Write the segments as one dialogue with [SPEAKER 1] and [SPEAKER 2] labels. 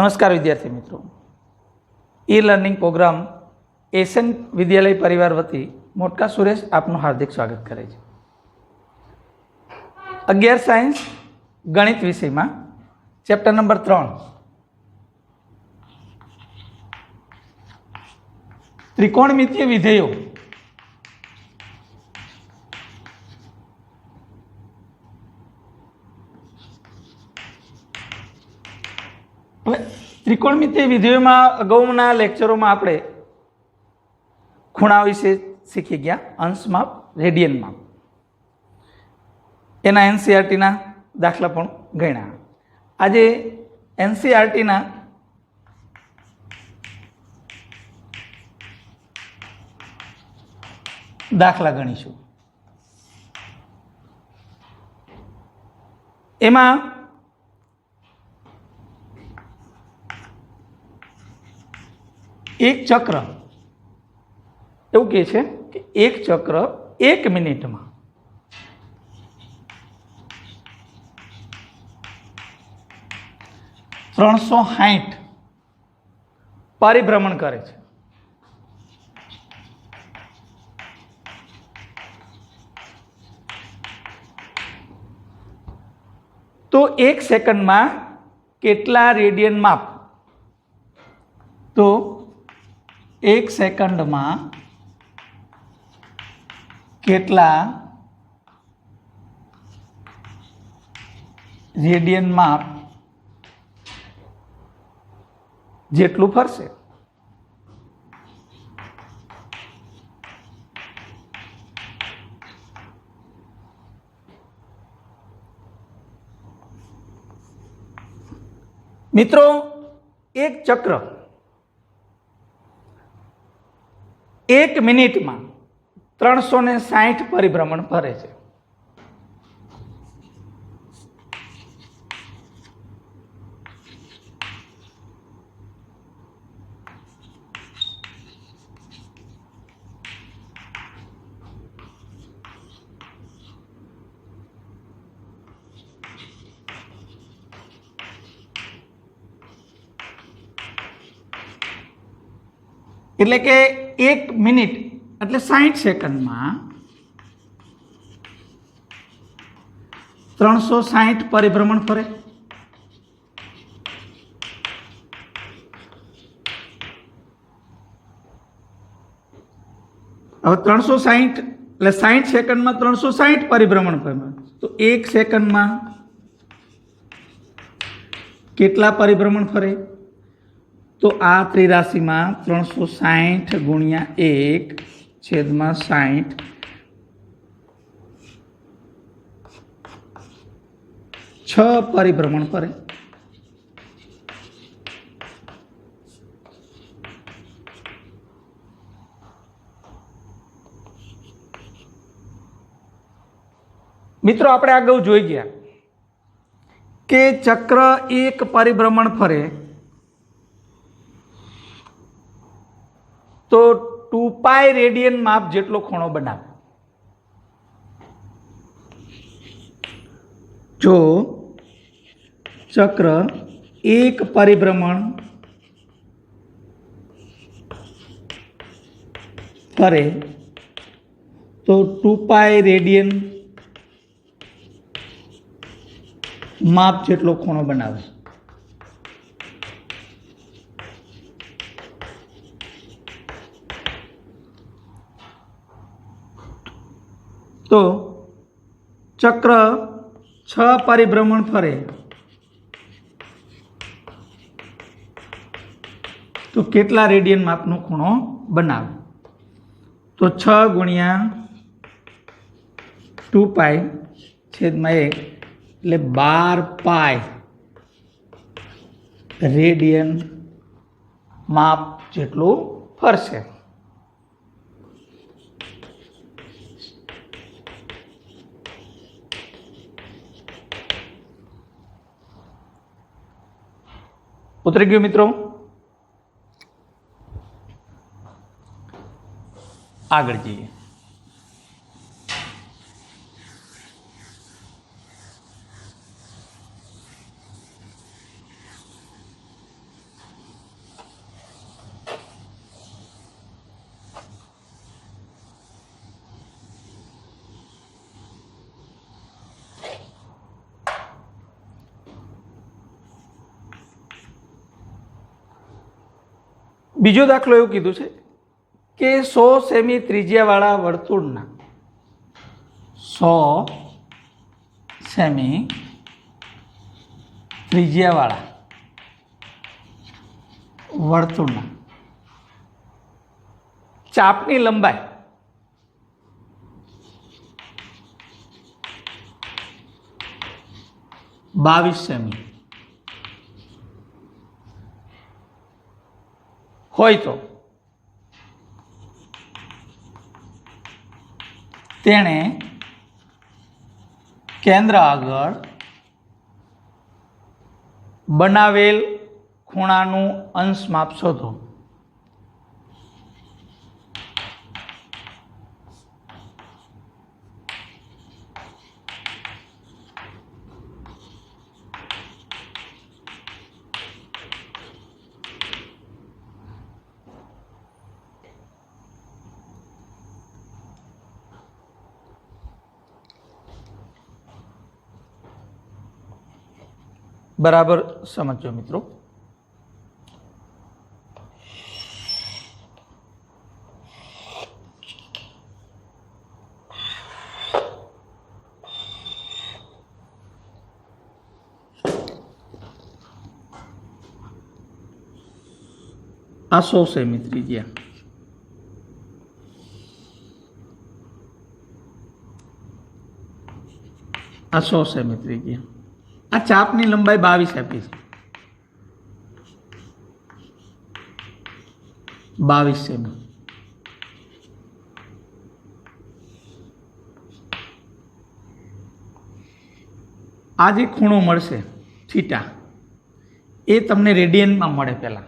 [SPEAKER 1] नमस्कार विद्यार्थी मित्रों, ई लर्निंग प्रोग्राम एशियन विद्यालय परिवार वती मोटका सुरेश आपनु हार्दिक स्वागत करे छे। 11 साइंस गणित विषय में चैप्टर नंबर 3 त्रिकोणमितीय विधेयों त्रिकोणमितीय विधेयों में अगाउना लेक्चरों में आपणे खूणा विषे शीखी गया, अंश माप, रेडियन माप, एना एनसीईआरटी ना दाखला पण गण्या। आजे एनसीईआरटी ना दाखला गणीशुं। एमां एक चक्र एवं कहे छे कि एक चक्र 1 मिनिट में 360 परिभ्रमण करे छे। तो 1 सेकंड में केटला रेडियन माप? तो 1 सेकंड में केटला रेडियन माप जेटलू फरशे। मित्रों, एक चक्र 1 मिनिट में 360 परिभ्रमण फरे छे। એટલે કે 1 મિનિટ એટલે 60 સેકન્ડ में 360 परिभ्रमण फरे। હવે 360 એટલે 60 સેकंड में 360 परिभ्रमण फरे, तो 1 सेकंड में કેટલા परिभ्रमण फरे? तो आ त्रिराशि में 360 गुणिया 1 छेद में 60 6 परिभ्रमण फरे। मित्रों, आपणे अगाऊ जोई गया के चक्र 1 परिभ्रमण फरे तो 2 पाई रेडियन माप जेटलो खूणो बनावे। जो चक्र 1 परिभ्रमण करे तो 2 पाई रेडियन माप जेटलो खूणो बनावे। तो चक्र 6 परिभ्रमण फरे तो केटला रेडियन मापनो खूणो बनावे? तो 6 गुणिया 2 पाई छेद में 1 એટલે 12 पाई रेडियन माप जेटलू फरशे। उतरी गयो मित्रों? आगळ जईए। બીજો દાખલો એવું કીધું છે કે 100 સેમી ત્રિજ્યાવાળા વર્તુળના 100 સેમી ત્રિજ્યાવાળા વર્તુળના ચાપની લંબાઈ 22 સેમી હોય તો તેણે કેન્દ્ર આગળ બનાવેલ ખૂણાનું અંશ માપ શોધો. બરાબર સમજો મિત્રો. આ 100 સેમી ત્રિજ્યા, આ 100 સેમી ત્રિજ્યા, આ ચાપની લંબાઈ 22 આપી છે, 22 સેમી. આ જે ખૂણો મળશે થીટા એ તમને રેડિયનમાં મળે. પહેલા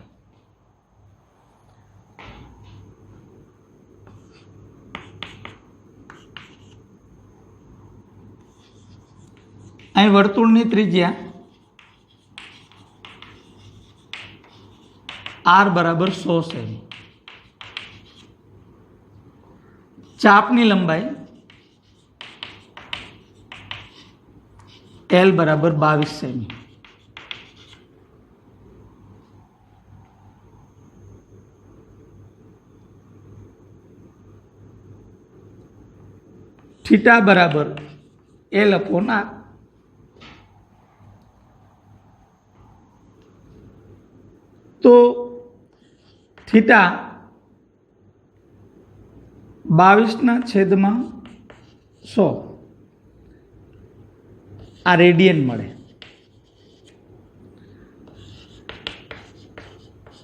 [SPEAKER 1] અહીં વર્તુળની ત્રિજ્યા r બરાબર 100 સેમી, ચાપની લંબાઈ l બરાબર 22 સેમી. થીટા બરાબર l અપોન r. તો થીટા 22/100 આ રેડિયન મળે.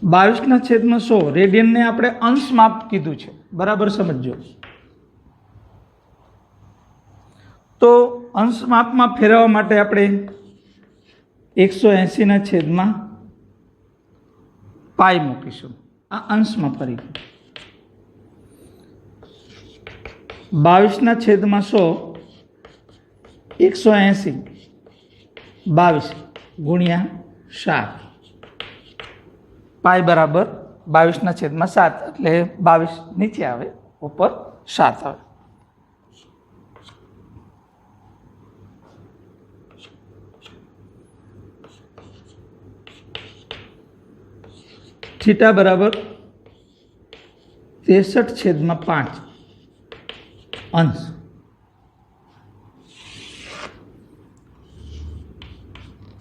[SPEAKER 1] 22/100 રેડિયનને આપણે અંશ માપ કીધું છે. બરાબર સમજો. તો અંશ માપમાં ફેરવવા માટે આપણે 180/π મૂકીશું. આ અંશમાં ફરી 22/100 180 22 ગુણ્યા 7 પાઈ બરાબર 22/7 એટલે 22 નીચે આવે, ઉપર 7 આવે. થીટા બરાબર 63/5 અંશ.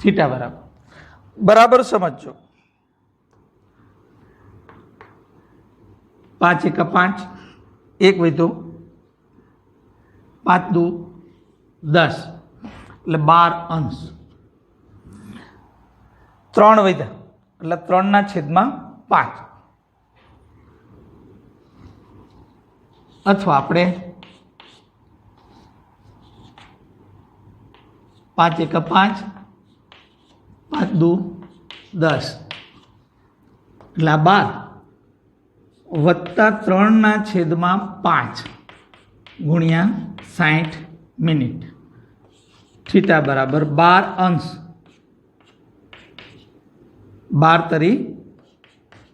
[SPEAKER 1] થીટા બરાબર સમજો. 5 × 5 1 વધ્યો, 5 × 2 10 એટલે 12 અંશ. 3 વધ્યા એટલે 3/5 અથવા આપણે 5 × 5 5 × 2 10 એટલે 12 વત્તા 3/5 ગુણ્યા 60 મિનિટ. થીટા બરાબર 12 અંશ. 12 તરી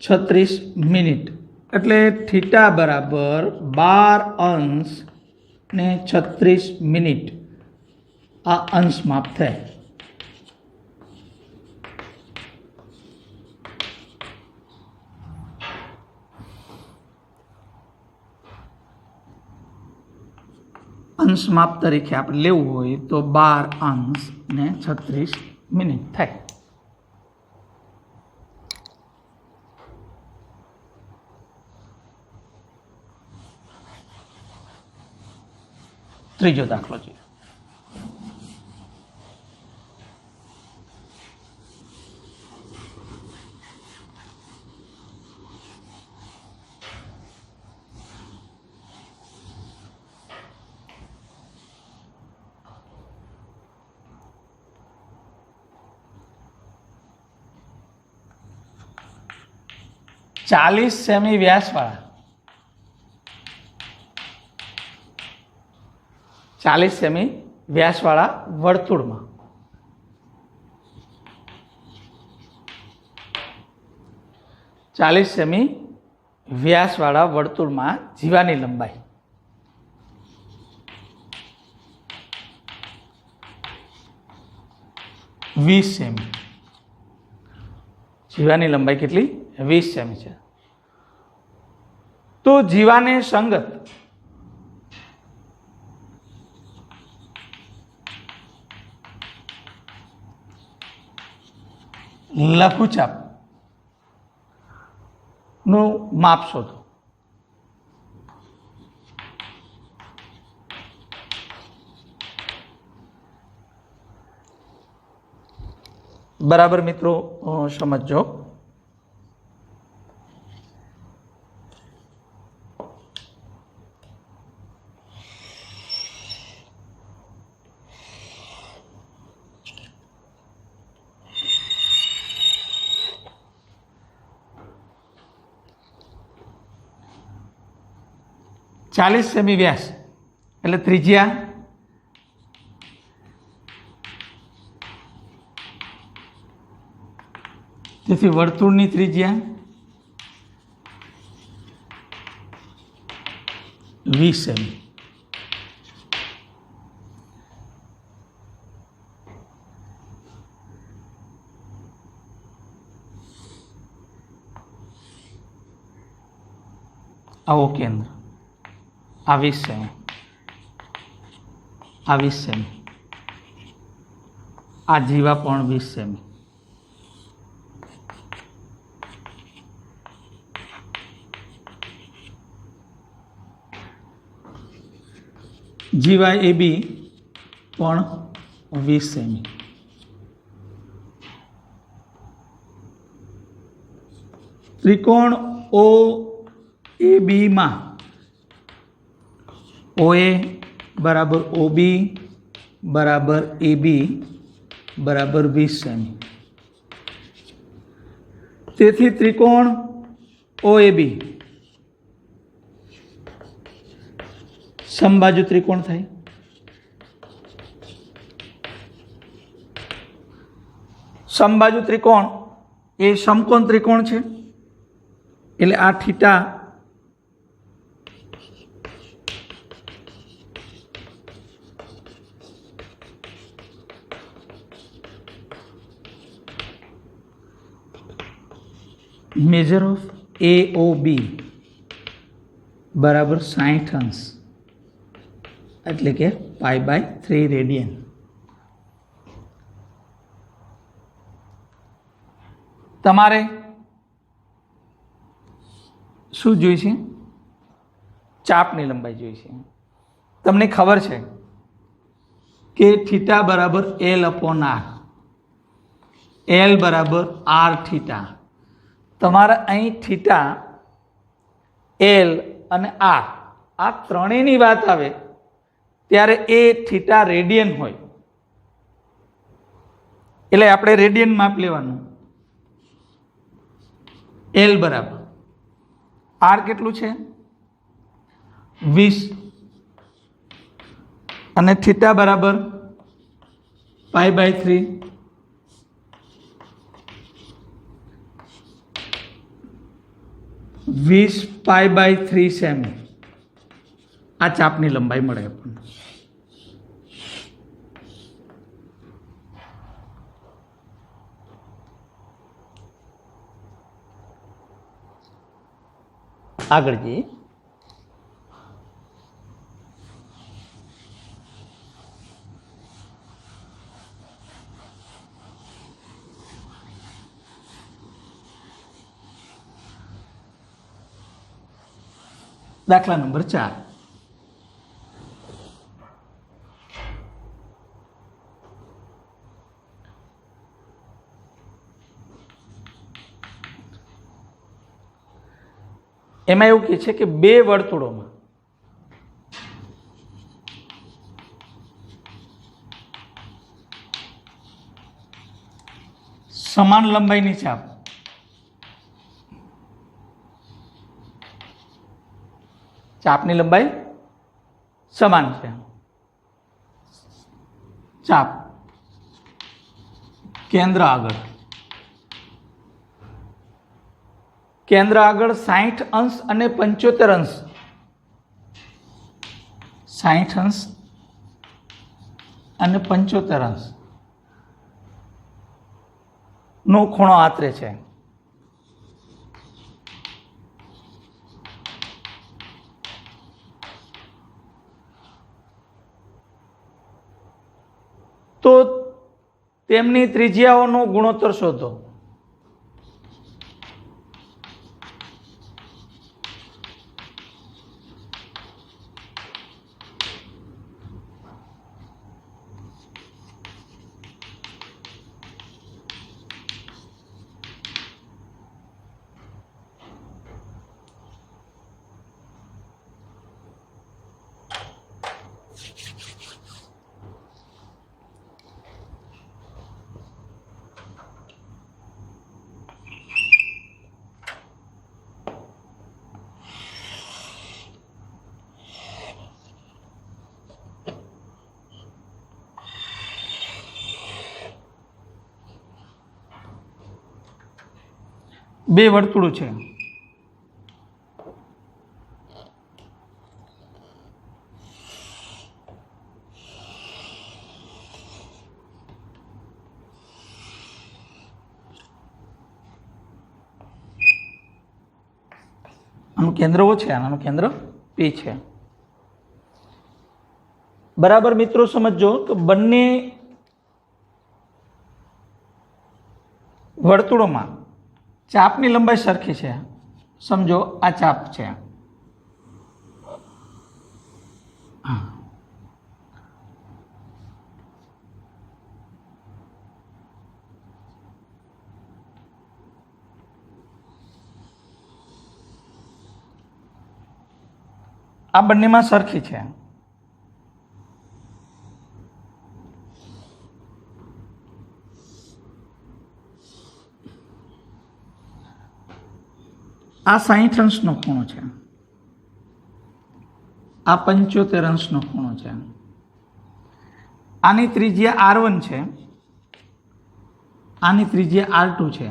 [SPEAKER 1] 36 મિનિટ એટલે થીટા બરાબર 12 અંશ ને 36 મિનિટ. આ અંશ માપ થાય. અંશ માપ તરીકે આપણે લેવું હોય તો 12 અંશ ને 36 મિનિટ થાય. ત્રીજો દાખલો છે. ચાલીસ સેમી વ્યાસવાળા 40 સેમી વ્યાસવાળા વર્તુળમાં 40 સેમી વ્યાસવાળા વર્તુળમાં જીવાની લંબાઈ 20 સેમી. જીવાની લંબાઈ કેટલી? 20 સેમી છે. તો જીવાને સંગત લઘુચાપ નું માપ શોધો. બરાબર મિત્રો સમજો. ચાલીસ સેમી વ્યાસ એટલે ત્રિજ્યા તેથી વર્તુળની ત્રિજ્યા 20 સેમી. આવો કેન્દ્ર આ 20 સેમી, આ 20 સેમી, આ જીવા પણ 20 સેમી. જીવા એ બી પણ 20 સેમી. ત્રિકોણ ઓ એ બીમાં OA બરાબર OB બરાબર AB બરાબર 20 સેમી. તેથી ત્રિકોણ OAB સમબાજુ ત્રિકોણ થાય. સમબાજુ ત્રિકોણ એ સમકોણ ત્રિકોણ છે એટલે આ થીટા મેજર ઓફ AOB બરાબર 60 અંશ એટલે કે π/3 રેડિયન. તમારે શું જોઈશે? ચાપની લંબાઈ જોઈશે. તમને ખબર છે કે થીટા બરાબર L/R, L બરાબર R થીટા. તમારે અહીં થીટા L અને R આ ત્રણેયની વાત આવે ત્યારે એ થીટા રેડિયન હોય એટલે આપણે રેડિયન માપ લેવાનું. L બરાબર R કેટલું છે? 20 અને થીટા બરાબર π/3 20 π/3 સેમી. આ ચાપની લંબાઈ મળે આપણને. આગળ જઈએ. દાખલા નંબર 4. એમાં એવું કહે છે કે બે વર્તુળોમાં સમાન લંબાઈની ચાપ ચાપની લંબાઈ સમાન છે. ચાપ કેન્દ્ર આગળ 60 અંશ અને 75 અંશ 60 અંશ અને 75 અંશ નો ખૂણો આતરે છે. તો તેમની ત્રિજ્યાઓનો ગુણોત્તર શોધો. બે વર્તુળો છે. આનું કેન્દ્ર O છે, આનું કેન્દ્ર P છે. બરાબર મિત્રો સમજો તો બંને વર્તુળોમાં ચાપની લંબાઈ સરખી છે. સમજો આ ચાપ છે, આ બંનેમાં સરખી છે. આ 60 અંશનો ખૂણો છે, આ 75 અંશનો ખૂણો છે. આની ત્રિજ્યા R1 છે, આની ત્રિજ્યા R2 છે.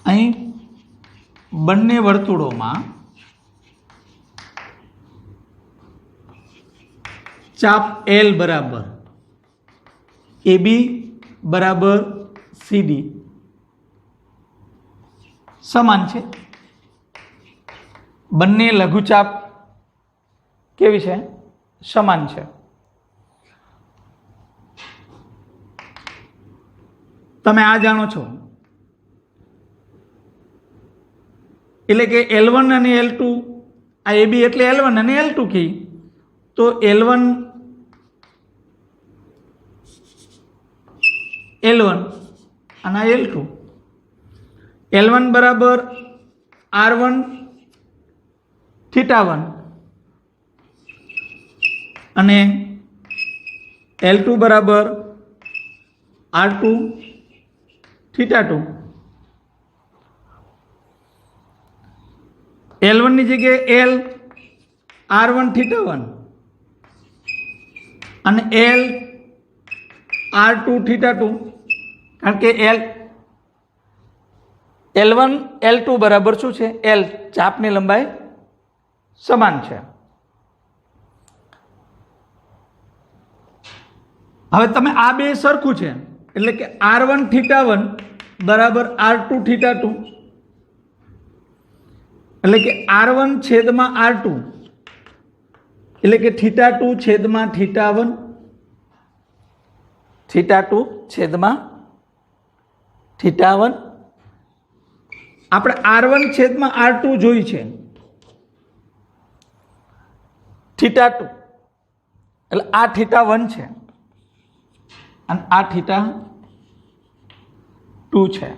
[SPEAKER 1] અહીં બંને વર્તુળોમાં ચાપ L બરાબર AB બરાબર CD સમાન છે. બંને લઘુચાપ કેવી છે? સમાન છે. તમે આ જાણો છો એટલે કે L1 અને L2 આ AB એટલે L1 અને L2 કી તો L1 અને L2 L1 બરાબર R1 θ1 અને L2 બરાબર R2 θ2. L1 ની જગ્યાએ L R1 θ1 અને L R2 θ2 કારણ કે L1 L2 બરાબર શું છે? L ચાપની લંબાઈ સમાન છે. હવે તમે આ બે સરખું છે એટલે કે R1 θ1 બરાબર R2 θ2 એટલે કે R1 છેદમાં R2 એટલે કે θ2 છેદમાં θ1 θ2 છેદમાં θ1. આપણે r1 છેદમાં r2 જોઈ છે, θ2 એટલે આ θ1 છે અને આ θ2 છે.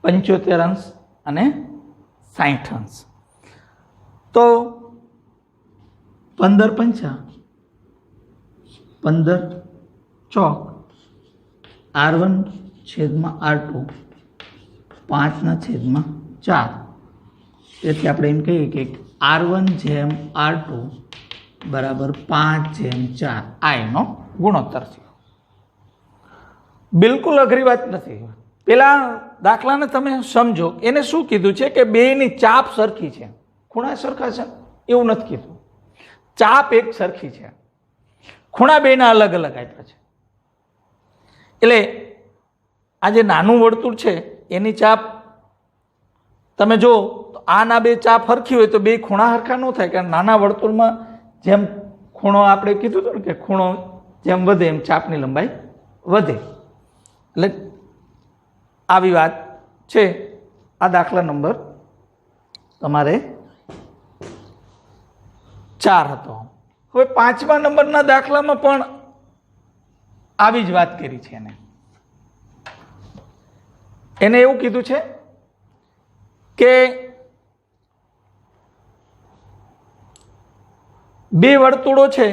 [SPEAKER 1] પંચોતેર અંશ અને 60 અંશ. તો 15 પંચા 15 ચોક r1 છેદમાં r2 5 છેદમાં 4. તેથી આપણે એમ કહીએ કે r1 જેમ r2 બરાબર 5/4 આ એનો ગુણોત્તર છે. બિલકુલ અઘરી વાત નથી. પેલા દાખલાને તમે સમજો, એને શું કીધું છે કે બેની ચાપ સરખી છે, ખૂણા સરખા છે એવું નથી કીધું. ચાપ એક સરખી છે, ખૂણા બેના અલગ અલગ આપ્યા છે. એટલે આ જે નાનું વર્તુળ છે એની ચાપ તમે જો તો આના બે ચાપ હરખી હોય તો બે ખૂણા હરખા ન થાય, કારણ નાના વર્તુળમાં જેમ ખૂણો આપણે કીધું હતું ને કે ખૂણો જેમ વધે એમ ચાપની લંબાઈ વધે. એટલે આવી વાત છે. આ દાખલા નંબર તમારે 4 હતો. હવે 5મા નંબરના દાખલામાં પણ આવી જ વાત કરી છે. એને એવું કીધું છે કે બે વર્તુળો છે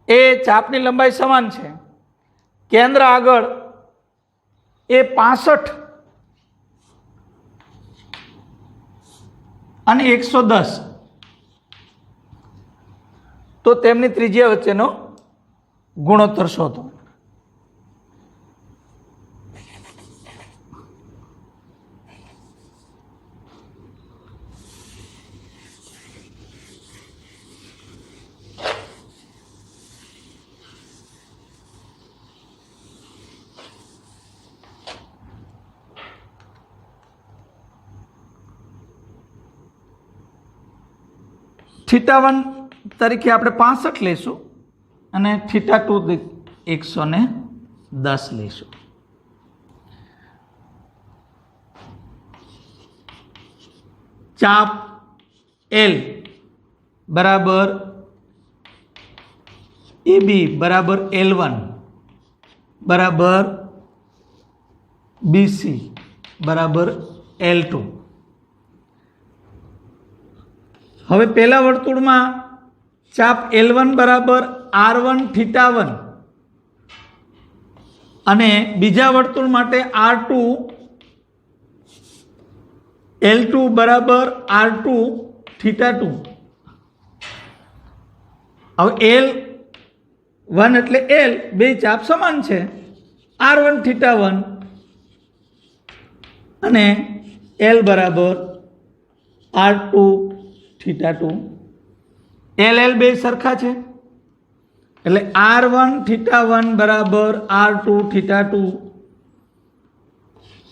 [SPEAKER 1] એ ચાપની લંબાઈ સમાન છે, કેન્દ્ર આગળ એ 65 અને 110, તો તેમની ત્રિજ્યા વચ્ચેનો ગુણોત્તર શોધો. θ1 તરીકે આપણે 65 લઈશું અને θ2 110 લઈશું. ચાપ L બરાબર AB બરાબર L1 બરાબર BC બરાબર L2. હવે પહેલા વર્તુળમાં ચાપ L1 બરાબર R1 θ1 અને બીજા વર્તુળ માટે R2 L2 બરાબર R2 θ2. હવે L1 એટલે L, બે ચાપ સમાન છે, R1 θ1 અને L બરાબર R2 θ2. LL બે સરખા છે એટલે R1 θ1 બરાબર R2 θ2.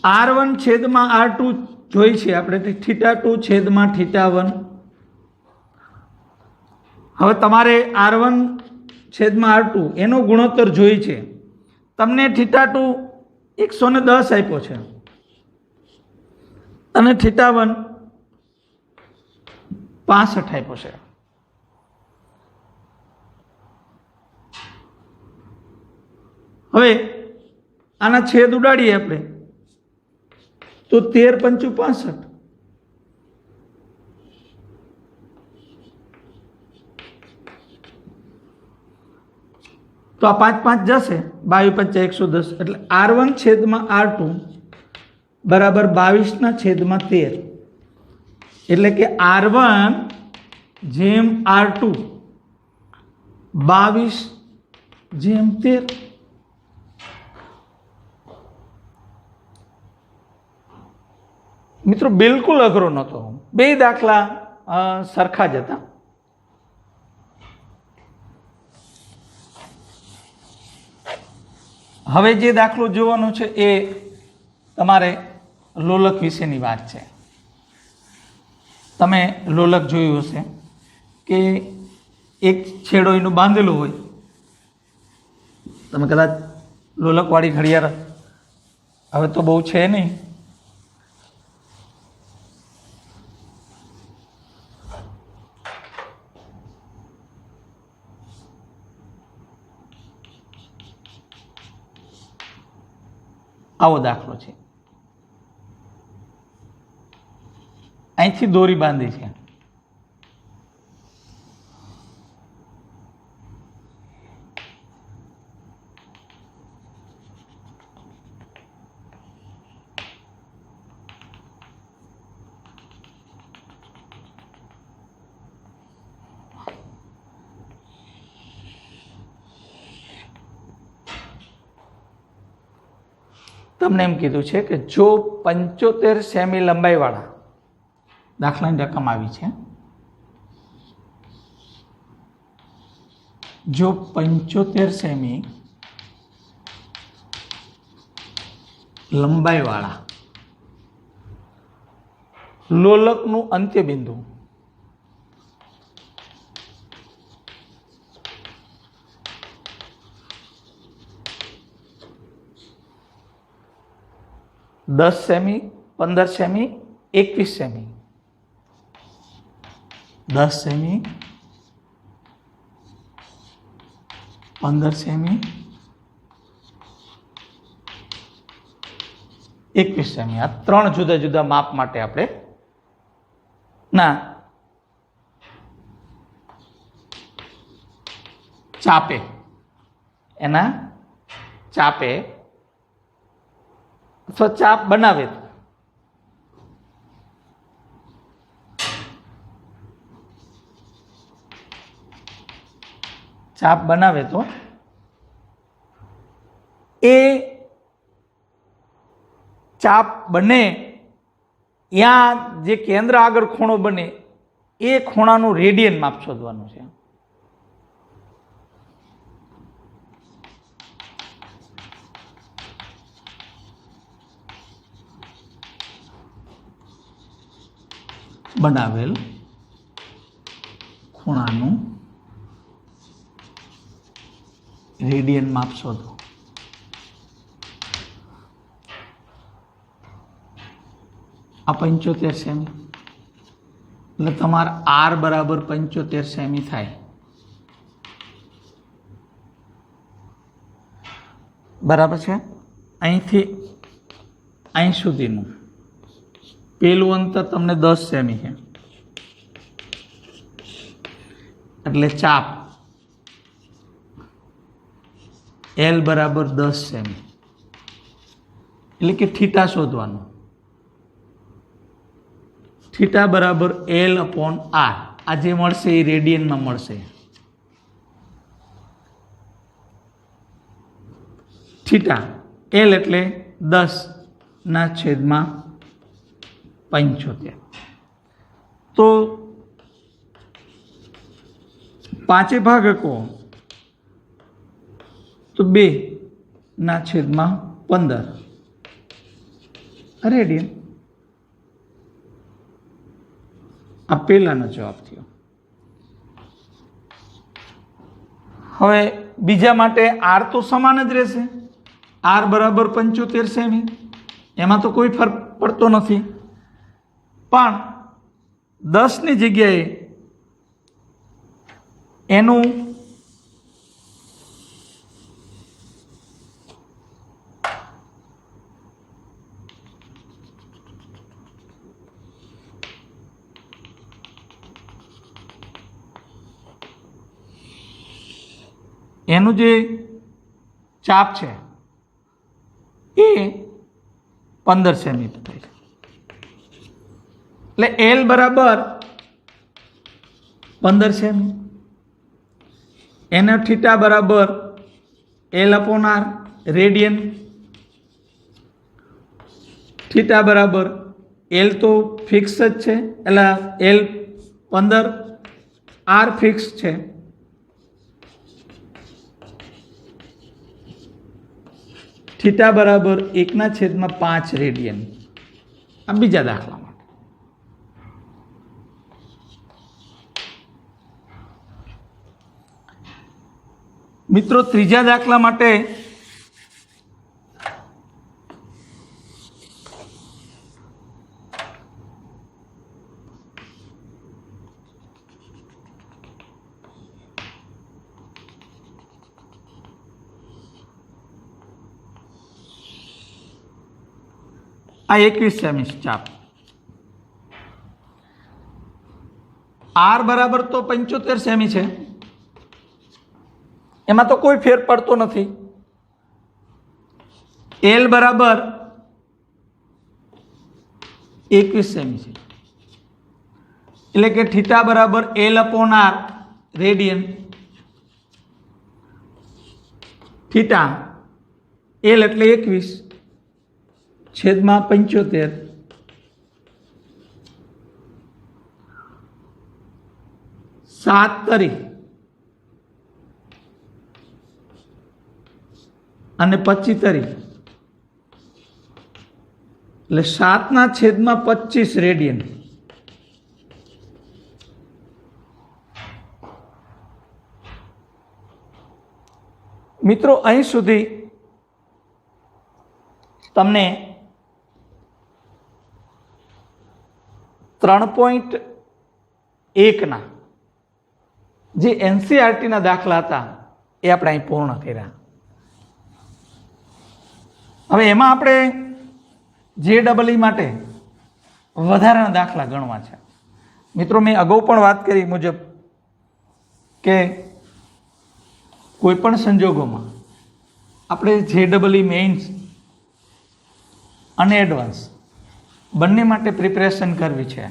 [SPEAKER 1] R1 છેદમાં R2 જોઈ છે આપણે, θ2 છેદમાં θ1. હવે તમારે R1 છેદમાં R2 એનો ગુણોત્તર જોઈ છે. તમને θ2 110 આપ્યો છે અને θ1 65 આપ્યો છે. હવે આના છેદ ઉડાડીએ આપણે તો 13 પંચું 65. તો આ 5 5 જશે, 22 પંચા 110 એટલે R1 છેદમાં R2 બરાબર 22 છેદમાં 13. એટલે કે R1 જેમ R2 22 જેમ 13. મિત્રો બિલકુલ અઘરો નહોતો, બે દાખલા સરખા જ હતા. હવે જે દાખલો જોવાનો છે એ તમારે લોલક વિશેની વાત છે. તમે લોલક જોયું હશે કે એક છેડો એનું બાંધેલું હોય, તમે કદાચ લોલકવાળી ઘડિયાળ હવે તો બહુ છે નહીં, આવો દાખલો છે, અહીંથી દોરી બાંધી છે, તમને એમ કીધું છે કે જો 75 સેમી લંબાઈવાળા દાખલાની રકમ આવી છે, જો 75 સેમી લંબાઈવાળા લોલકનું અંત્યબિંદુ દસ semi, 15 semi, 21 semi, 10 semi, 15 semi, 21 semi, આ 3 જુદા જુદા માપ માટે આપણે ચાપે એના ચાપે અથવા ચાપ બનાવે તો એ ચાપ બને ત્યાં જે કેન્દ્ર આગળ ખૂણો બને એ ખૂણાનું રેડિયન માપ શોધવાનું છે. બનાવેલ ખૂણાનું રેડિયન માપ શોધો. આ 75 સેમી એટલે તમારા આર બરાબર 75 સેમી થાય. બરાબર છે. અહીંથી અહીં સુધીનું પેલું અંતર તમને 10 સેમી છે એટલે ચાપ એલ બરાબર 10 સેમી એટલે કે થીટા શોધવાનું. થીટા બરાબર એલ અપોન આર. આ જે મળશે એ રેડિયનમાં મળશે. થીટા એલ એટલે 10/75. તો 5 ભાગકો તો 2/15 રેડિયન. આ પહેલાનો જવાબ થયો. હવે બીજા માટે આર તો સમાન જ રહેશે. આર બરાબર 75 સેમી, એમાં તો કોઈ ફરક પડતો નથી. પણ 10ની જગ્યાએ એનું જે ચાપ છે એ 15 સેમી થાય છે. એટલે એલ બરાબર 15 સેમી, એનો થીટા બરાબર L upon R radian. Theta બરાબર એલ તો ફિક્સ જ છે એટલે એલ 15, આર ફિક્સ છે. થીટા બરાબર 1/5 રેડિયન. આ બીજા દાખલા માટે. મિત્રો ત્રીજા દાખલા માટે આ 21 સેમી ચાપ, આર બરાબર તો 75 સેમી છે, એમાં તો કોઈ ફેર પડતો નથી. એલ બરાબર 21 સેમી છે, એટલે કે થીટા બરાબર L upon R radian. Theta L એટલે 21 છેદમાં 75, સાત તરી અને 25 તરી એટલે 7/25 રેડિયન. મિત્રો અહીં સુધી તમને 3.1 જે એનસીઆરટીના દાખલા હતા એ આપણે અહીં પૂર્ણ કર્યા. હવે એમાં આપણે JEE માટે વધારાના દાખલા ગણવા છે. મિત્રો મેં અગાઉ પણ વાત કરી મુજબ કે કોઈ પણ સંજોગોમાં આપણે JEE મેઇન્સ અને એડવાન્સ બંને માટે પ્રિપેરેશન કરવી છે,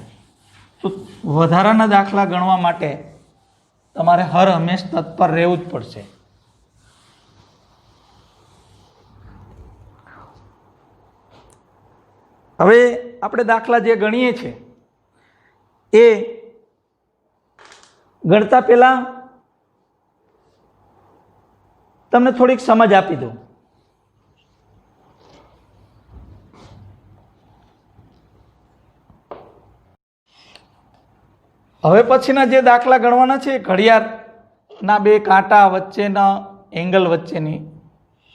[SPEAKER 1] તો વધારાના દાખલા ગણવા માટે તમારે હર હંમેશ તત્પર રહેવું જ પડશે. હવે આપણે દાખલા જે ગણીએ છીએ એ ગણતા પહેલા તમને થોડીક સમજ આપી દઉં. હવે પછીના જે દાખલા ગણવાના છે ઘડિયાળના બે કાંટા વચ્ચેના એંગલ વચ્ચેની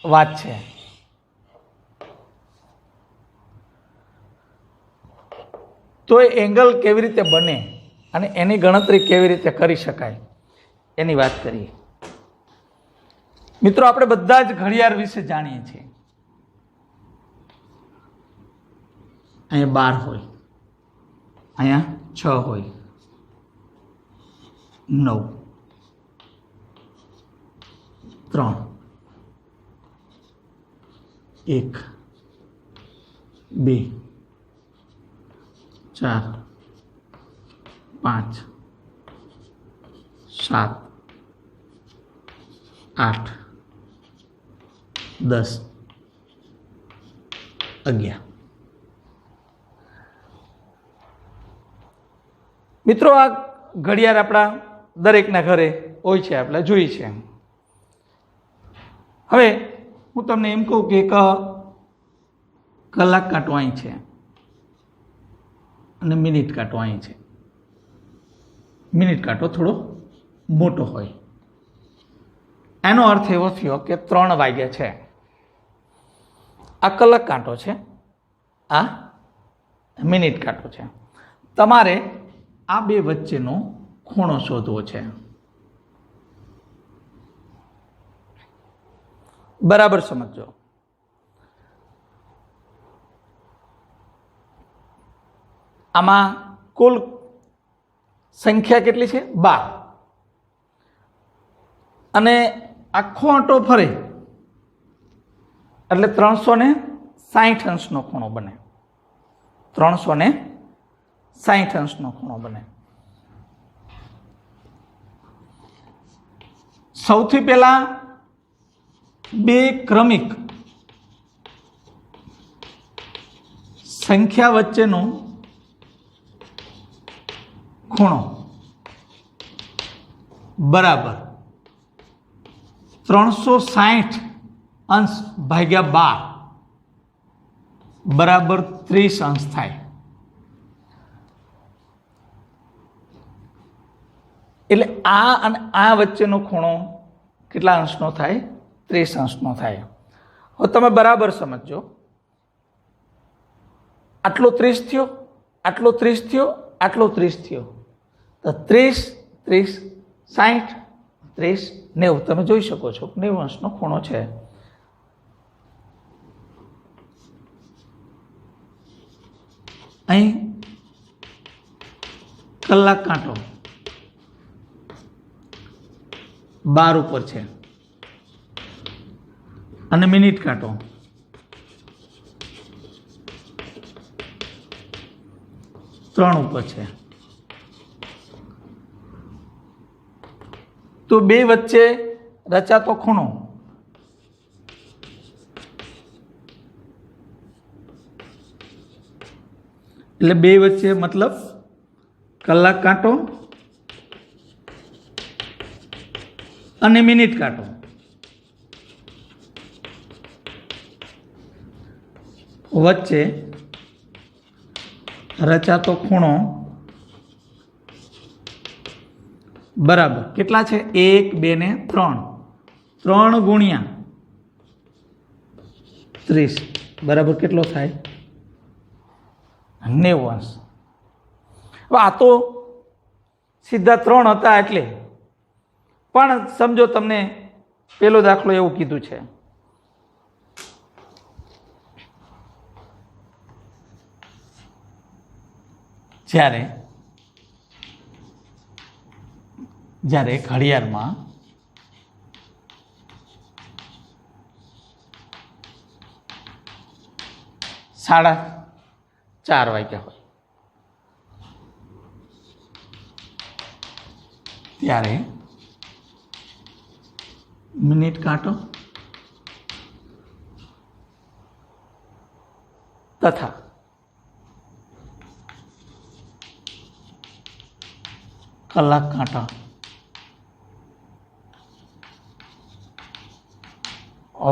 [SPEAKER 1] વાત છે. તો એ એંગલ કેવી રીતે બને અને એની ગણતરી કેવી રીતે કરી શકાય એની વાત કરીએ. મિત્રો આપણે બધા જ ઘડિયાળ વિશે જાણીએ છીએ. અહીંયા 12 હોય, અહીંયા 6 હોય, 9, 3, 1, 2, 4, 5, 7, 8, 10, 11. મિત્રો આ ઘડિયાળ આપણા દરેકના ઘરે હોય છે, આપણે જોઈ છે. હવે હું તમને એમ કહું કે એક કલાક કાંટો અહીં છે અને મિનિટ કાંટો અહીં છે. મિનિટ કાંટો થોડો મોટો હોય, એનો અર્થ એવો થયો કે 3 વાગ્યા છે. આ કલાક કાંટો છે, આ મિનિટ કાંટો છે. તમારે આ બે વચ્ચેનો ખૂણો શોધવો છે. બરાબર સમજો. આમાં કુલ સંખ્યા કેટલી છે? 12. અને આખો આંટો ફરે એટલે 360 અંશનો ખૂણો બને. 360 અંશનો ખૂણો બને. સૌથી પહેલા બે ક્રમિક સંખ્યા વચ્ચેનો ખૂણો બરાબર 360 અંશ ભાગ્યા 12 બરાબર 30 અંશ થાય. એટલે આ અને આ વચ્ચેનો ખૂણો કેટલા અંશનો થાય? 30 અંશનો થાય. હવે તમે બરાબર સમજો, આટલો 30 થયો, આટલો 30 થયો, આટલો 30 થયો, તો 30 30 60 30 90. તમે જોઈ શકો છો 90 અંશનો ખૂણો છે. અહીં કલાક કાંટો 12 ઉપર છે અને મિનિટ કાંટો 3 ઉપર છે. તો બે વચ્ચે રચાતો ખૂણો એટલે બે વચ્ચે મતલબ કલાક કાંટો અને મિનિટ કાંટો. વચ્ચે રચાતો ખૂણો બરાબર કેટલા છે? 1 2 ને 3. 3 ગુણ્યા 30 બરાબર કેટલો થાય? 90 અંશ. હવે આ તો સીધા 3 હતા એટલે, પણ સમજો તમને પેલો દાખલો એવું કીધું છે, જ્યારે ઘડિયાળમાં 4:30 વાગ્યા હોય ત્યારે મિનિટ કાંટો તથા કલાક કાંટા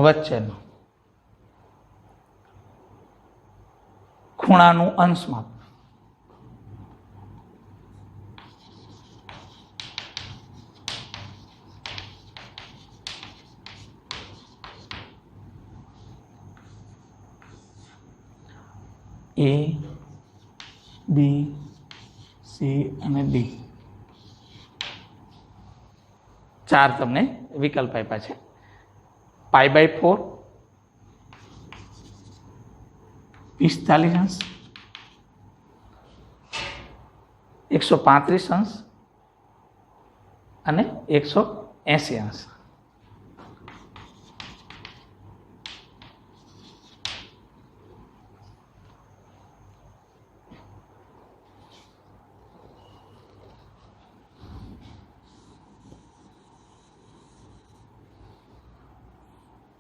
[SPEAKER 1] વચ્ચેનો ખૂણાનું અંશ માપ A, B, C અને D 4 તમને વિકલ્પ આપ્યા છે. π/4 45 અંશ, 135 અંશ અને 180 અંશ.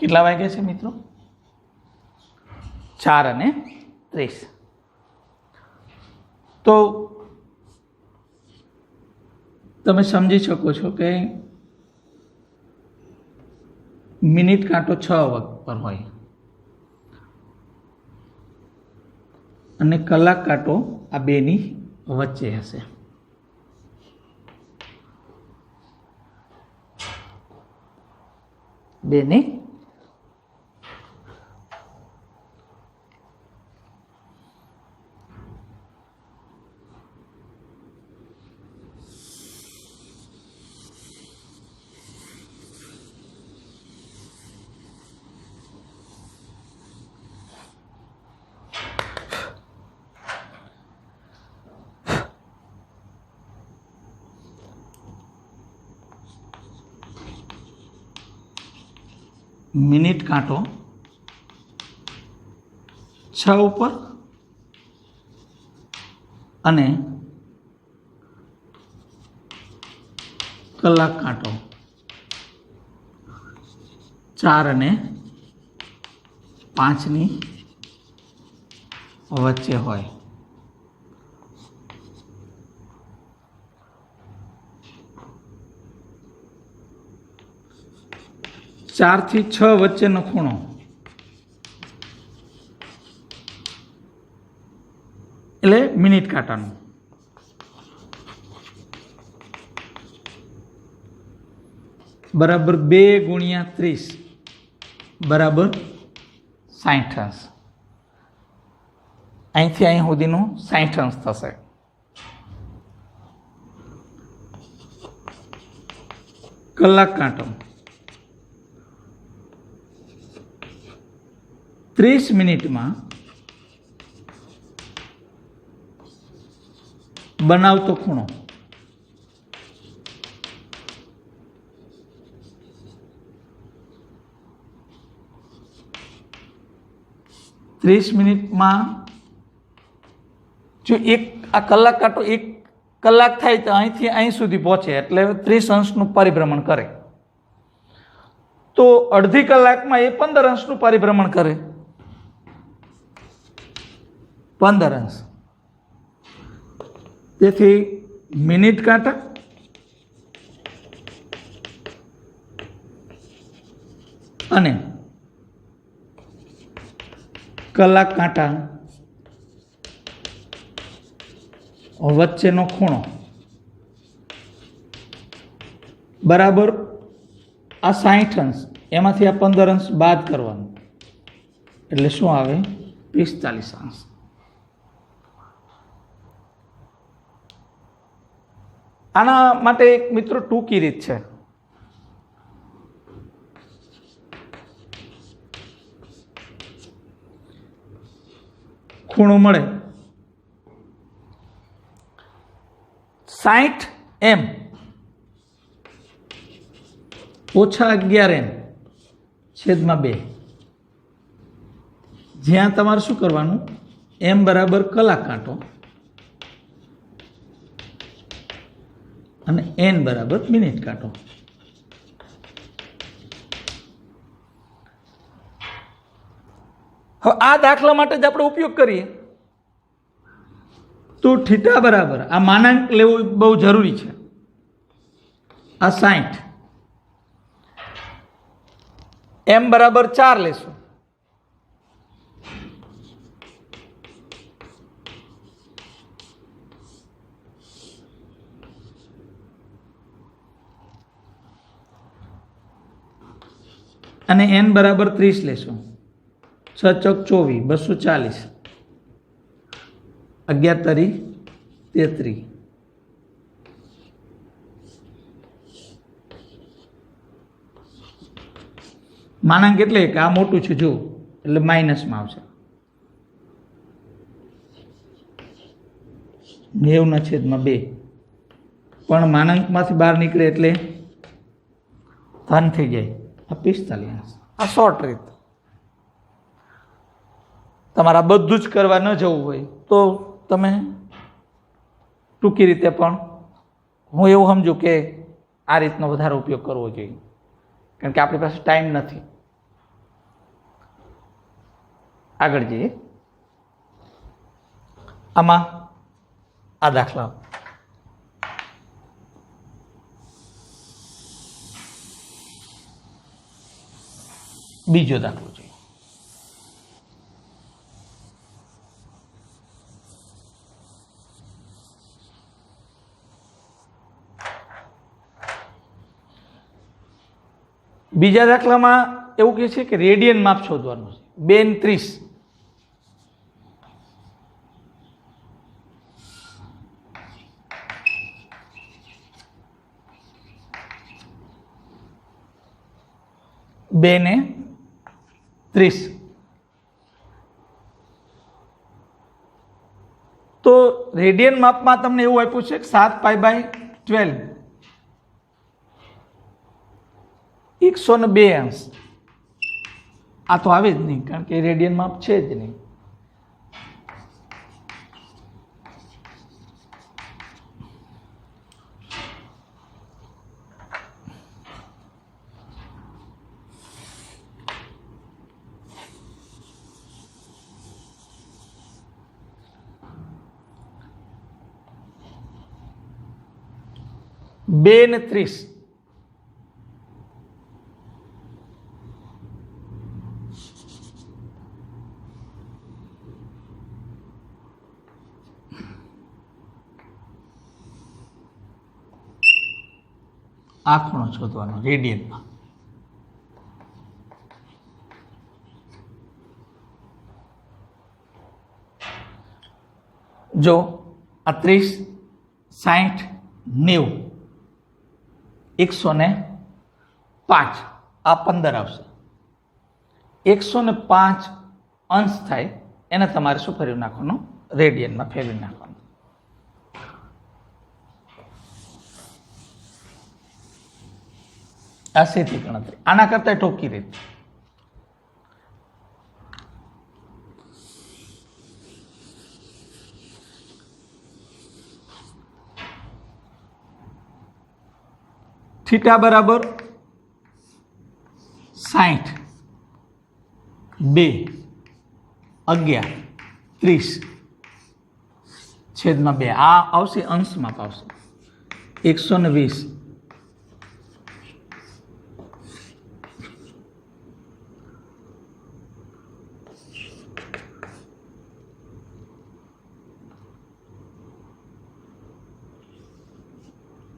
[SPEAKER 1] કેટલા વાગ્યા છે મિત્રો? 4:30. તો તમે સમજી શકો છો કે મિનિટ કાંટો 6 પર હોય અને કલાક કાંટો આ બેની વચ્ચે હશે. બેની મિનિટ કાંટો 6 ઉપર અને કલાક કાંટો 4 અને 5ની વચ્ચે હોય. ચાર થી 6 વચ્ચેનો ખૂણો એટલે મિનિટ કાંટાનો. બરાબર 2 ગુણ્યા 30 બરાબર 60 અંશ. અહીંથી અહીં સુધીનું 60 અંશ થશે. કલાક કાંટો 30 મિનિટમાં બનાવતો ખૂણો જો આ કલાક કાંટો 1 કલાક થાય તો અહીંથી અહીં સુધી પહોંચે એટલે 30 અંશનું પરિભ્રમણ કરે, તો અડધી કલાકમાં એ 15 અંશનું પરિભ્રમણ કરે. 15 અંશ. તેથી મિનિટ કાંટા અને કલાક કાંટા વચ્ચેનો ખૂણો બરાબર આ 60 અંશ, એમાંથી આ 15 અંશ બાદ કરવાનું એટલે શું આવે? 45 અંશ. આના માટે એક મિત્રો ટૂંકી રીત છે. ખૂણો મળે 60 m ઓછા 11 m છેદમાં 2. જ્યાં તમારે શું કરવાનું? m બરાબર કલાક કાંટો અને n બરાબર મિનિટ કાંટો. હવે આ દાખલા માટે જ આપણે ઉપયોગ કરીએ તો થીટા બરાબર આ માનાંક લેવું બહુ જરૂરી છે. આ 60 m બરાબર 4 લેશું. અને n બરાબર 30 લેશું. 6 ચોક 24, 240, 11 તરી 33. માનાંક એટલે કે આ મોટું છે જો એટલે માઇનસમાં આવશે. 90/2 પણ માનાંકમાંથી બહાર નીકળે એટલે ધન થઈ જાય. આ 45. આ શોર્ટ રીત. તમારે આ બધું જ કરવા ન જવું હોય તો તમે ટૂંકી રીતે પણ હું એવું સમજુ કે આ રીતનો વધારે ઉપયોગ કરવો જોઈએ, કારણ કે આપણી પાસે ટાઈમ નથી. આગળ જઈએ. આમાં આ દાખલા બીજો દાખલો છે. બીજા દાખલામાં એવું કહે છે કે રેડિયન માપ શોધવાનું છે. 2 ને 30. બે ને 30. તો રેડિયન માપમાં તમને એવું આપ્યું છે કે 7π/12 102 અંશ. આ તો આવે જ નહીં, કારણ કે રેડિયન માપ છે જ નહીં. બે ને 30. આ ખૂણો શોધવાનો રેડિયનમાં. જો આ 30, 60, 90, 105, આ 15 આવશે. 105 અંશ થાય એને તમારે શું ફેરવી નાખવાનું? રેડિયનમાં ફેરવી નાખવાનું. આ સીધી ગણતરી. આના કરતા ટૂંકી રીત. થીટા બરાબર 60, 2, 11, 30 છેદમાં 2. આ આવશે અંશમાં આવશે 120.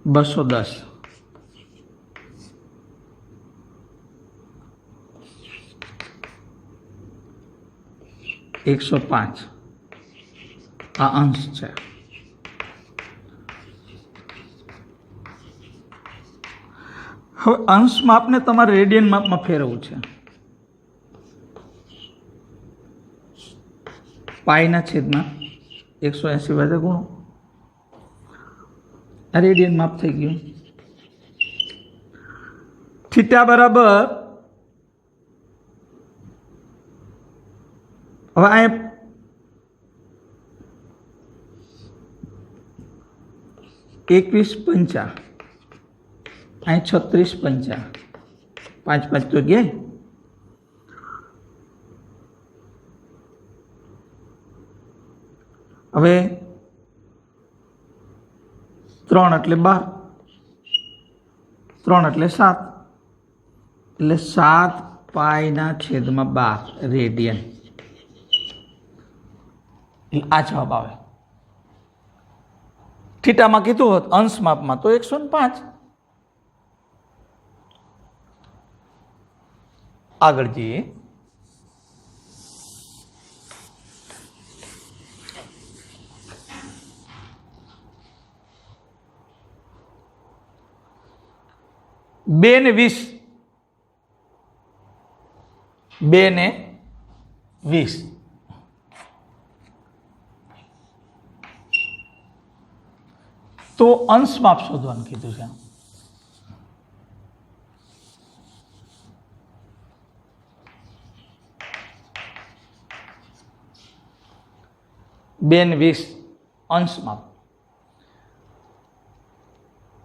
[SPEAKER 1] બસો 10. એકસો 5 આ અંશ છે. હવે અંશ માપને તમારે રેડિયન માપમાં ફેરવવું છે. પાઈના છેદમાં 180 વડે ગુણો. આ રેડિયન માપ થઈ ગયું. થીટા બરાબર, હવે આ 21 5, અહીં 36 5, 5 5 તો ગયા. હવે 3 એટલે 12, 3 એટલે 7, એટલે 7 પાઈના છેદમાં 12 રેડિયન. આ જવાબ આવે. થીટામાં કીધું હોત અંશ માપમાં તો 105. આગળ જઈએ. બે ને 20, 2 ને 20. તો અંશ માપ શોધવાનું કીધું છે. બે ને 20 અંશ માપ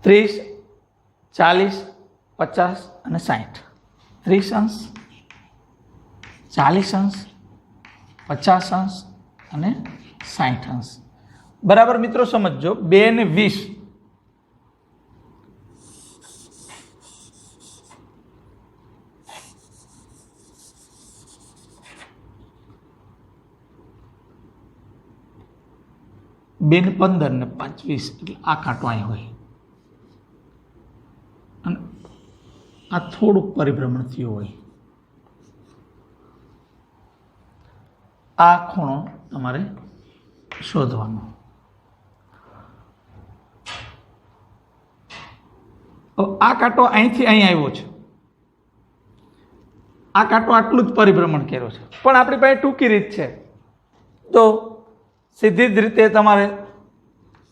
[SPEAKER 1] 30, 40, 50 અને 60. 30 અંશ, 40 અંશ, 50 અંશ અને 60 અંશ. બરાબર મિત્રો સમજો. 2 ને 20 2 ને 15 ને 5 20 એટલે આ કાંટો અહીં હોય અને આ થોડુંક પરિભ્રમણ થયું હોય. આ ખૂણો તમારે શોધવાનો. આ કાંટો અહીંથી અહીં આવ્યો છે. આ કાંટો આટલું જ પરિભ્રમણ કર્યો છે, પણ આપણી પાસે ટૂંકી રીત છે. તો સીધી જ રીતે તમારે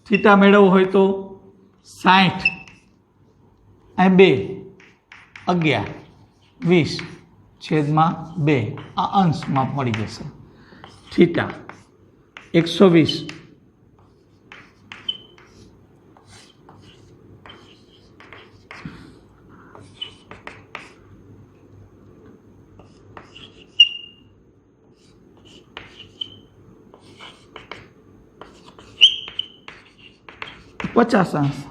[SPEAKER 1] થીટા મેળવવો હોય તો 60 અહીં 2, 11, 20 છેદમાં 2 આ અંશ માપ મળી જશે. થીટા 120 50 અંશ.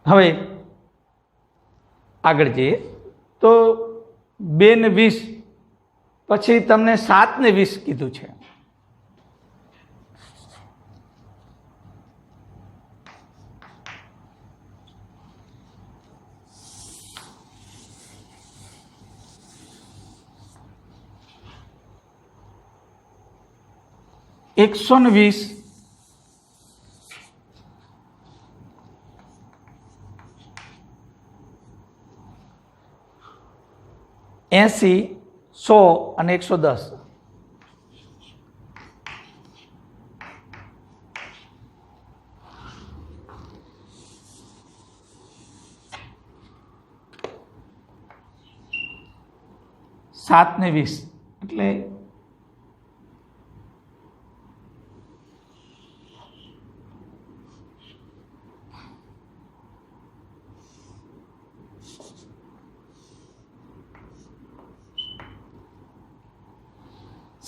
[SPEAKER 1] હવે આગળ જઈએ તો 2 ને 20 પછી તમને 7 ને 20 કીધું છે. 120 80 100 અને 110 7 ને 20 એટલે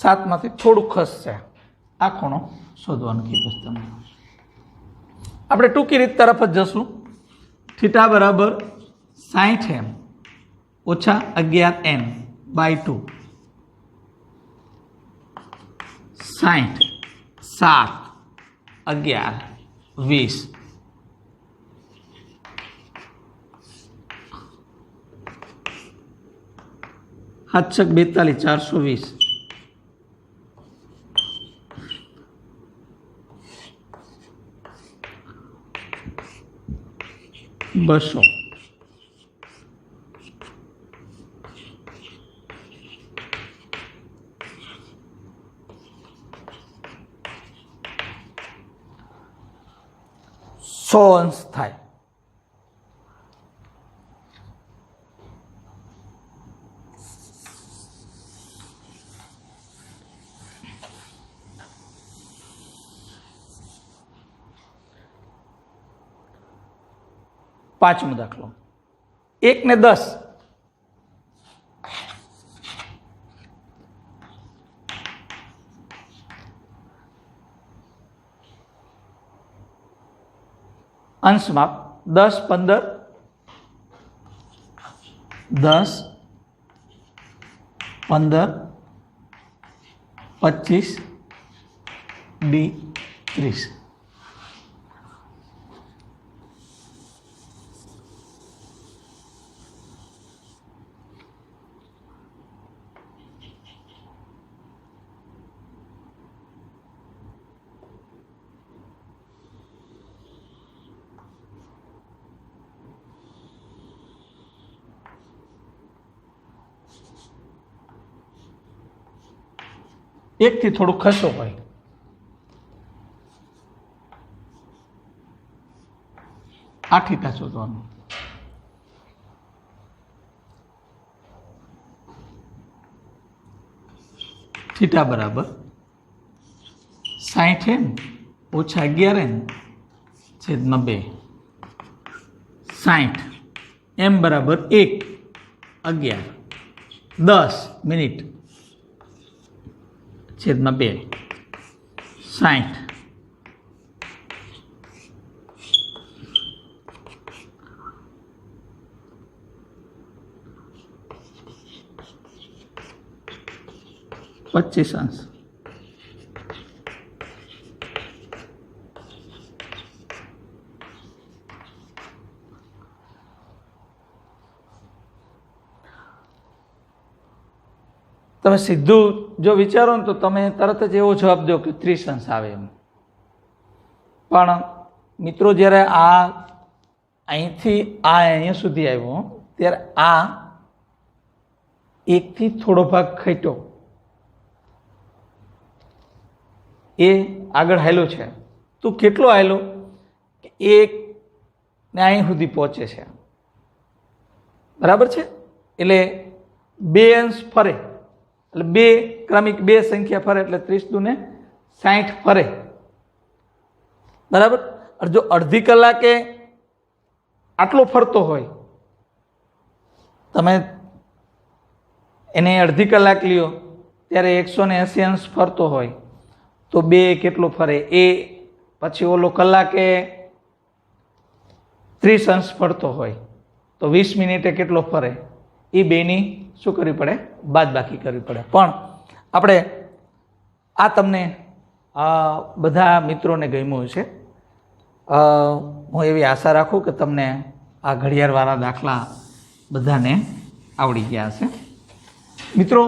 [SPEAKER 1] સાતમાંથી થોડું ખસશે. આ ખૂણો શોધવાનું કીધું તમને. આપણે ટૂંકી રીત તરફ જ જશું. થીટા બરાબર 60m ઓછા 11n બાય 2. 60 7 11 20 7 42 420 200 100 અંશ થાય. પાંચમો દાખલો 1 ને 10 અંશમાં 10 15 10 15 25 ડી 30. એકથી થોડું ખસો હોય. આ થીટા શોધવાનું. થીટા બરાબર 60m ઓછા 11n છેદમાં 2. 60 m બરાબર 1 11 10 મિનિટ છેદમાં 2. 60 25 અંશ. તમે સીધું જો વિચારો ને તો તમે તરત જ એવો જવાબ દો કે 30 અંશ આવે એમ. પણ મિત્રો જ્યારે આ અહીંથી આ અહીંયા સુધી આવ્યો ત્યારે આ એકથી થોડો ભાગ ઘટ્યો એ આગળ હાલ્યો છે. તો કેટલો હાલ્યો કે એક ને અહીં સુધી પહોંચે છે. બરાબર છે. એટલે 2 અંશ ફરે એટલે 2 ક્રમિક 2 સંખ્યા ફરે એટલે 30 દુને 60 ફરે. બરાબર. જો અડધી કલાકે આટલો ફરતો હોય તમે એને અડધી કલાક લ્યો ત્યારે 180 અંશ ફરતો હોય તો 2 કેટલો ફરે એ પછી ઓલો કલાકે 30 અંશ ફરતો હોય તો 20 મિનિટે કેટલો ફરે એ બેની શું કરવી પડે બાદબાકી કરવી પડે. પણ આપણે આ તમને બધા મિત્રોને ગમ્યું છે. હું એવી આશા રાખું કે તમને આ ઘડિયાળવાળા દાખલા બધાને આવડી ગયા હશે. મિત્રો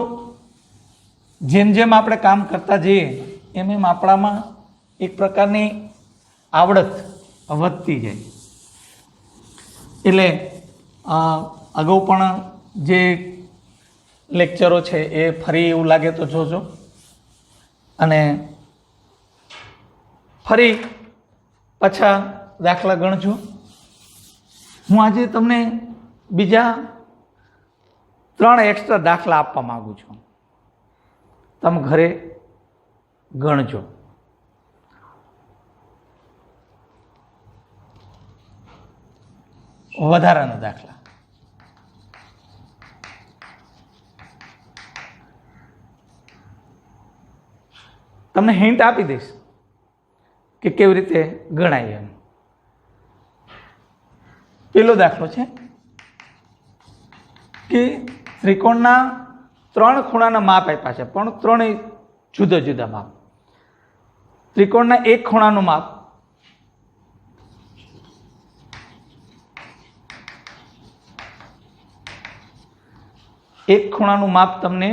[SPEAKER 1] જેમ જેમ આપણે કામ કરતા જઈએ એમ એમ આપણામાં એક પ્રકારની આવડત વધતી જાય. એટલે અગાઉ પણ જે લેક્ચરો છે એ ફરી એવું લાગે તો જોજો, અને ફરી પાછા દાખલા ગણજો. હું આજે તમને બીજા 3 એક્સ્ટ્રા દાખલા આપવા માંગુ છું. તમે ઘરે ગણજો. વધારાના દાખલા. તમને હિન્ટ આપી દઈશ કે કેવી રીતે ગણાય એમ. પેલો દાખલો છે કે ત્રિકોણના 3 ખૂણાના માપ આપ્યા છે, પણ 3 જુદા જુદા માપ. ત્રિકોણના એક ખૂણાનું માપ તમને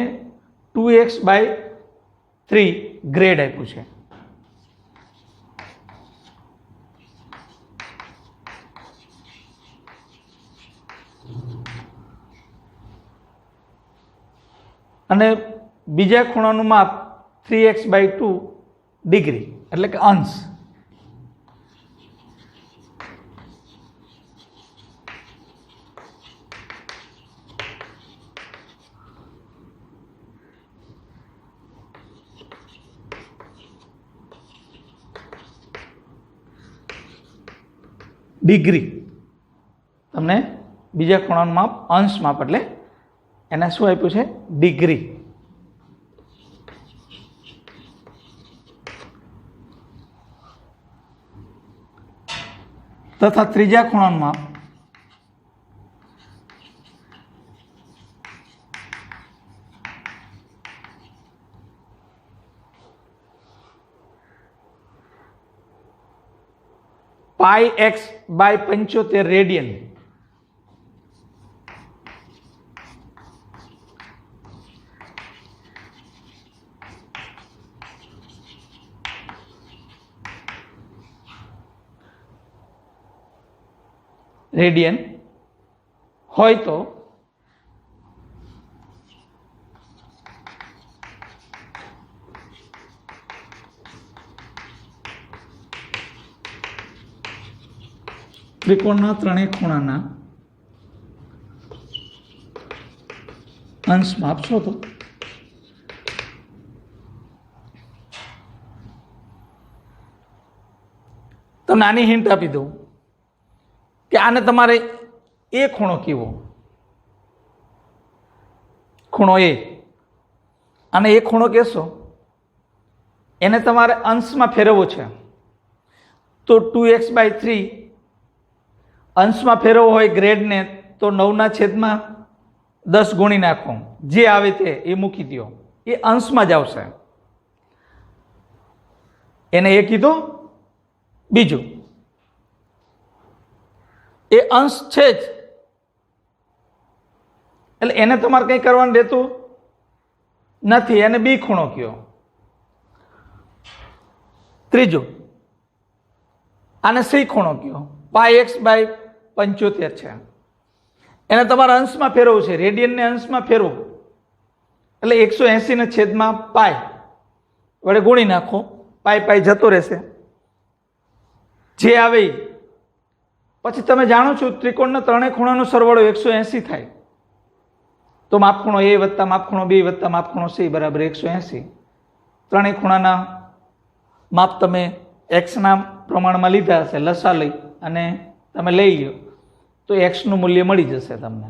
[SPEAKER 1] 2x/3 ગ્રેડ આપ્યું છે. અને બીજા ખૂણાનું માપ 3x/2 ડિગ્રી એટલે કે અંશ. ડિગ્રી તમને બીજા ખૂણાનું માપ અંશ માપ એટલે એને શું આપ્યું છે? ડિગ્રી. તથા ત્રીજા ખૂણાનું માપ πx/75 રેડિયન. રેડિયન હોય તો ત્રિકોણના 3 ખૂણાના અંશ માપ શોધો. તો નાની હિન્ટ આપી દઉં કે આને તમારે એ ખૂણો કહેવો, ખૂણો એ. આને એ ખૂણો કહેશો, એને તમારે અંશમાં ફેરવવો છે. તો 2x/3 અંશમાં ફેરવવો હોય ગ્રેડને તો 9/10 ગુણી નાખો, જે આવે તે એ મૂકી દો, એ અંશમાં જ આવશે. એને એ કીધો. બીજું, એ અંશ છે જ, એટલે એને તમારે કંઈ કરવાનું રહેતું નથી, એને બી ખૂણો કયો. ત્રીજું, આને સી ખૂણો કયો, πx/75 છે. એને તમારે અંશમાં ફેરવવું છે, રેડિયનને અંશમાં ફેરવું, એટલે 180/π વડે ગુણી નાખો, પાઈ જતો રહેશે, જે આવે. પછી તમે જાણો છો ત્રિકોણના 3 ખૂણાનો સરવાળો 180 થાય. તો માપખૂણો એ વત્તા માપખૂણો બી વત્તા માપખૂણો સી બરાબર 180. 3 ખૂણાના માપ તમે એક્સના પ્રમાણમાં લીધા હશે, લસા લઈ અને તમે લઈ લો તો એક્સનું મૂલ્ય મળી જશે તમને.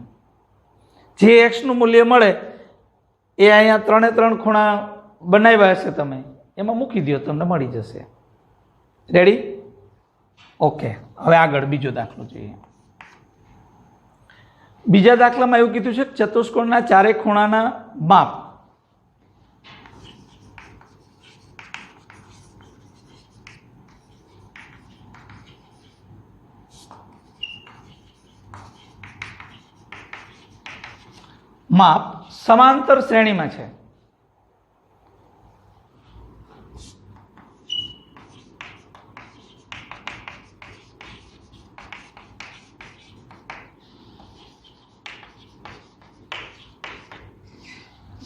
[SPEAKER 1] જે એક્સનું મૂલ્ય મળે એ અહીંયા 3 ખૂણા બનાવ્યા હશે તમે, એમાં મૂકી દો, તમને મળી જશે. રેડી? ઓકે. હવે આગળ બીજો દાખલો જોઈએ. બીજા દાખલામાં એવું કીધું છે કે ચતુષ્કોણના 4 ખૂણાના માપ સમાંતર શ્રેણીમાં છે.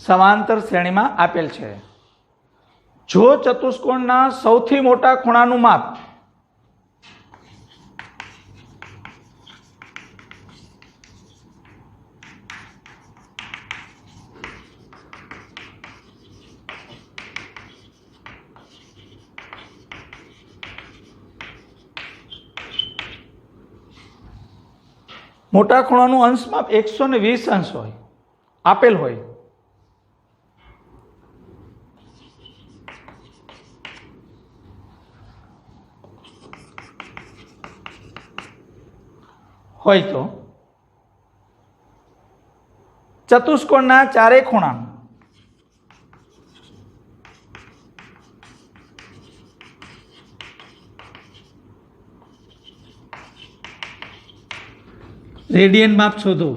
[SPEAKER 1] સમાંતર શ્રેણીમાં આપેલ છે. જો ચતુષ્કોણના સૌથી મોટા ખૂણાનું માપ મોટા ખૂણાનું અંશ માપ 120 અંશ હોય, આપેલ હોય, તો ચતુષ્કોણના ચારે ખૂણા રેડિયન માપ શોધો.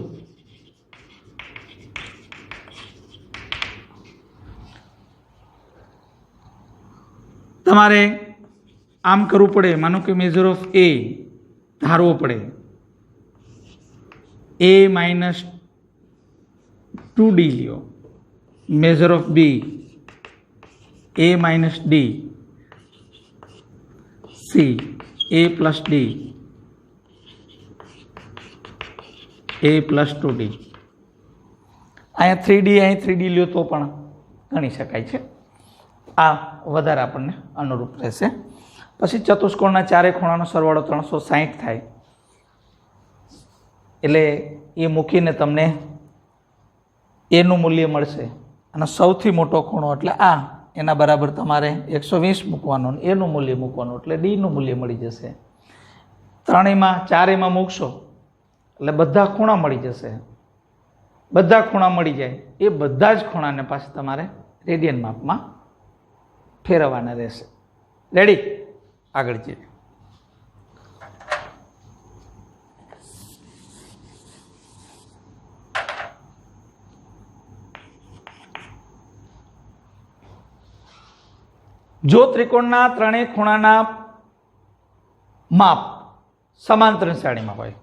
[SPEAKER 1] તમારે આમ કરવું પડે. માનો કે મેજર ઓફ એ ધારવો પડે. a minus 2d લ્યો. Major of B a minus d, c a plus d, a plus 2d. અહીંયા 3d અહીં 3d લ્યો તો પણ ગણી શકાય છે. આ વધારે આપણને અનુરૂપ રહેશે. પછી ચતુષ્કોણના ચારે ખૂણાનો સરવાળો 360 થાય. એટલે એ મૂકીને તમને એનું મૂલ્ય મળશે. અને સૌથી મોટો ખૂણો એટલે આ, એના બરાબર તમારે 120 મૂકવાનું, એનું મૂલ્ય મૂકવાનું, એટલે ડીનું મૂલ્ય મળી જશે. ત્રણેયમાં ચારેયમાં મૂકશો એટલે બધા ખૂણા મળી જશે. બધા ખૂણા મળી જાય એ બધા જ ખૂણાને પાછા તમારે રેડિયન માપમાં ફેરવવાના રહેશે. રેડી? આગળ જઈએ. જો ત્રિકોણના ત્રણેય ખૂણાના માપ સમાંતર શ્રેણીમાં હોય,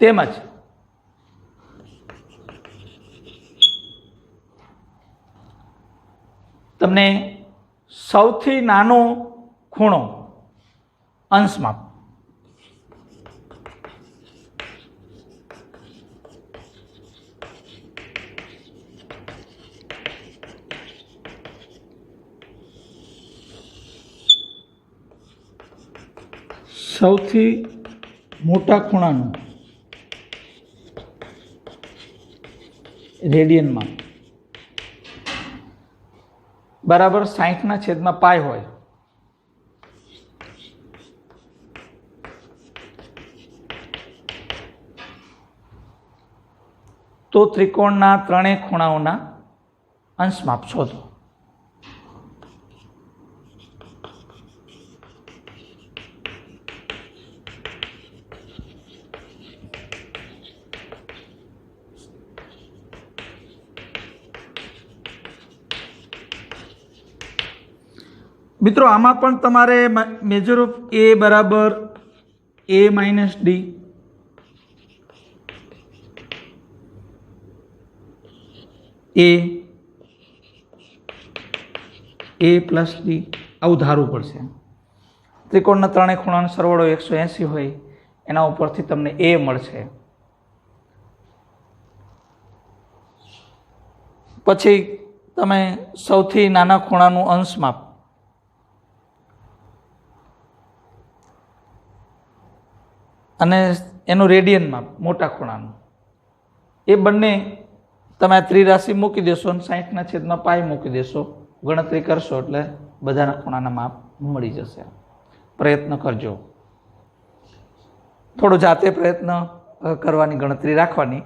[SPEAKER 1] તેમજ તમને સૌથી નાનો ખૂણો અંશ માપ સૌથી મોટા ખૂણાનું રેડિયનમાં બરાબર 60/π હોય. તો ત્રિકોણના ત્રણેય ખૂણાઓના અંશ માપ શોધો. મિત્રો આમાં પણ તમારે મેજર ઓફ એ બરાબર a minus d, a plus d આવું ધારવું પડશે. ત્રિકોણના ત્રણેય ખૂણાનો સરવાળો 180 હોય, એના ઉપરથી તમને a મળશે. પછી તમે સૌથી નાના ખૂણાનું અંશ માપ અને એનું રેડિયન માપ મોટા ખૂણાનું, એ બંને તમે આ ત્રિરાશિ મૂકી દેશો અને 60/π મૂકી દેશો, ગણતરી કરશો એટલે બધાના ખૂણાના માપ મળી જશે. પ્રયત્ન કરજો. થોડો જાતે પ્રયત્ન કરવાની, ગણતરી રાખવાની.